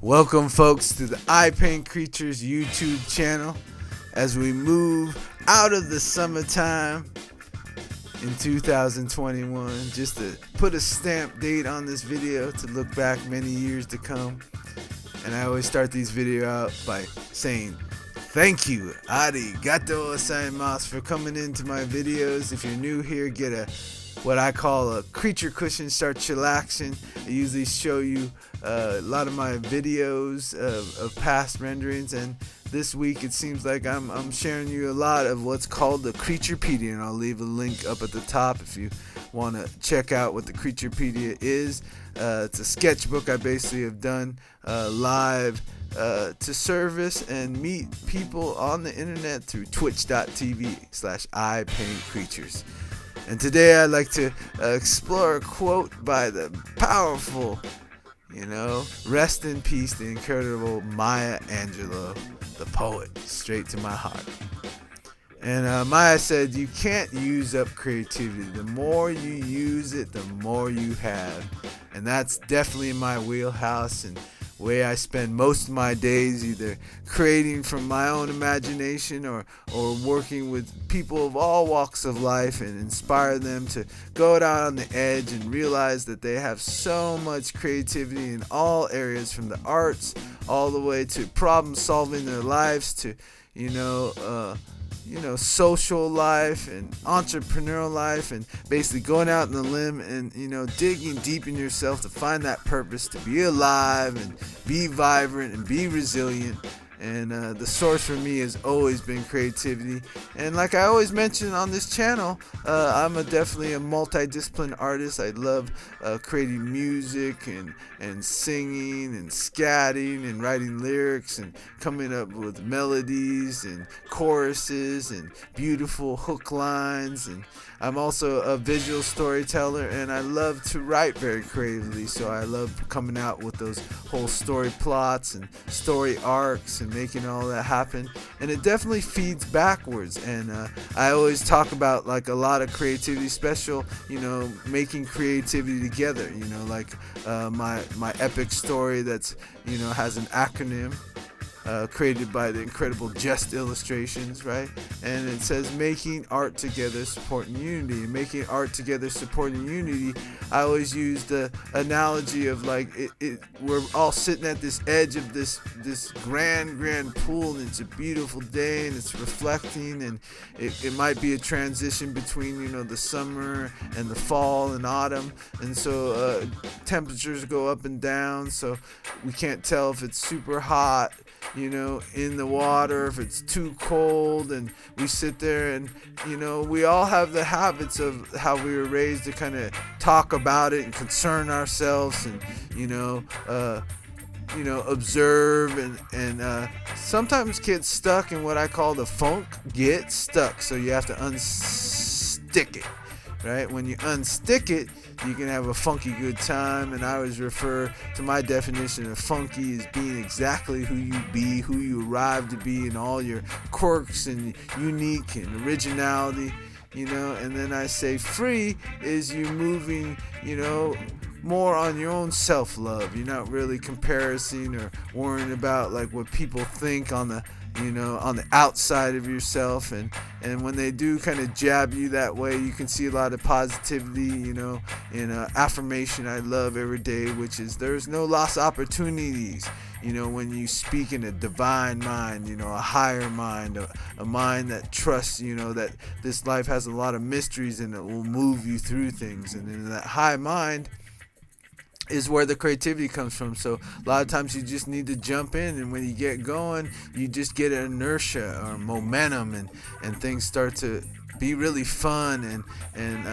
Welcome, folks, to the IPaintCreatures YouTube channel as we move out of the summertime in 2021. Just to put a stamp date on this video to look back many years to come. And I always start these videos out by saying, thank you, arigato gozaimasu, for coming into my videos. If you're new here, get what I call a creature cushion, start chillaxing. I usually show you a lot of my videos of past renderings, and this week it seems like I'm sharing you a lot of what's called the Creaturpedia, and I'll leave a link up at the top if you want to check out what the Creaturpedia is. It's a sketchbook I basically have done live to service and meet people on the internet through twitch.tv/IPaintCreatures. And today I'd like to explore a quote by the powerful, rest in peace, the incredible Maya Angelou, the poet, straight to my heart. And Maya said, you can't use up creativity. The more you use it, the more you have. And that's definitely in my wheelhouse and way I spend most of my days, either creating from my own imagination or working with people of all walks of life and inspire them to go out on the edge and realize that they have so much creativity in all areas, from the arts all the way to problem solving their lives to social life and entrepreneurial life, and basically going out on the limb and digging deep in yourself to find that purpose, to be alive and be vibrant and be resilient. And the source for me has always been creativity. And like I always mention on this channel, I'm definitely a multidisciplinary artist. I love creating music and singing and scatting and writing lyrics and coming up with melodies and choruses and beautiful hook lines. And I'm also a visual storyteller, and I love to write very creatively. So I love coming out with those whole story plots and story arcs and making all that happen. And it definitely feeds backwards. And I always talk about like a lot of creativity, special, making creativity together. Like my epic story that's has an acronym. Created by the incredible Just Illustrations, right? And it says making art together, supporting unity. And making art together, supporting unity, I always use the analogy of like we're all sitting at this edge of this grand pool, and it's a beautiful day and it's reflecting, and it might be a transition between the summer and the fall and autumn, and so temperatures go up and down, so we can't tell if it's super hot in the water, if it's too cold, and we sit there and we all have the habits of how we were raised to kind of talk about it and concern ourselves and observe and sometimes get stuck in what I call the funk. Get stuck, so you have to unstick it, right? When you unstick it, you can have a funky good time. And I always refer to my definition of funky as being exactly who you be, who you arrive to be, and all your quirks and unique and originality, and then I say free is you moving, more on your own self-love. You're not really comparing or worrying about like what people think on the on the outside of yourself, and when they do kind of jab you that way, you can see a lot of positivity, in affirmation I love every day, which is there's no lost opportunities, when you speak in a divine mind, a higher mind, a mind that trusts, that this life has a lot of mysteries and it will move you through things, and in that high mind is where the creativity comes from. So a lot of times you just need to jump in, and when you get going, you just get inertia or momentum, and things start to be really fun. And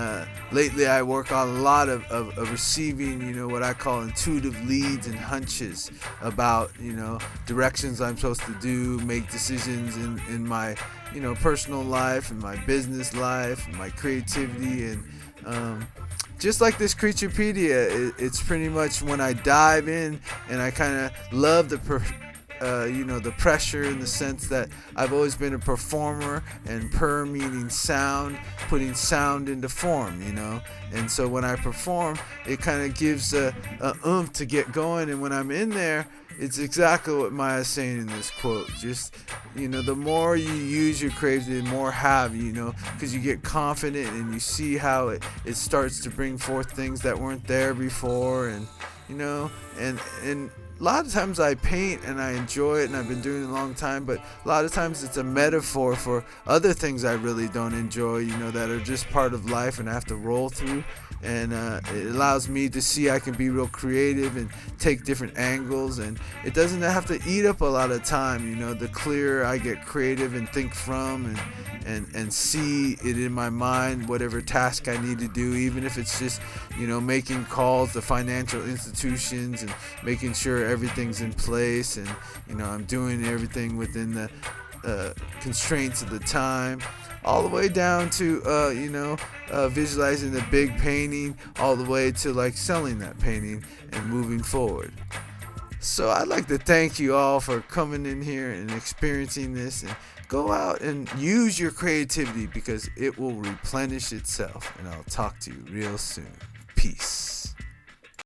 lately I work on a lot of receiving what I call intuitive leads and hunches about directions I'm supposed to do, make decisions in my personal life and my business life and my creativity. And just like this Creaturpedia, it's pretty much when I dive in, and I kind of love the pressure, in the sense that I've always been a performer, and meaning sound, putting sound into form, and so when I perform, it kind of gives a oomph to get going, and when I'm in there, it's exactly what Maya's saying in this quote. Just, the more you use your creativity, the more have you, because you get confident and you see how it starts to bring forth things that weren't there before, and and a lot of times I paint and I enjoy it, and I've been doing it a long time, but a lot of times it's a metaphor for other things I really don't enjoy, that are just part of life and I have to roll through. And it allows me to see I can be real creative and take different angles, and it doesn't have to eat up a lot of time. The clearer I get creative and think from and see it in my mind, whatever task I need to do, even if it's just making calls to financial institutions and making sure everything's in place, and I'm doing everything within the constraints of the time, all the way down to visualizing the big painting, all the way to like selling that painting and moving forward. So I'd like to thank you all for coming in here and experiencing this, and go out and use your creativity because it will replenish itself. And I'll talk to you real soon. Peace.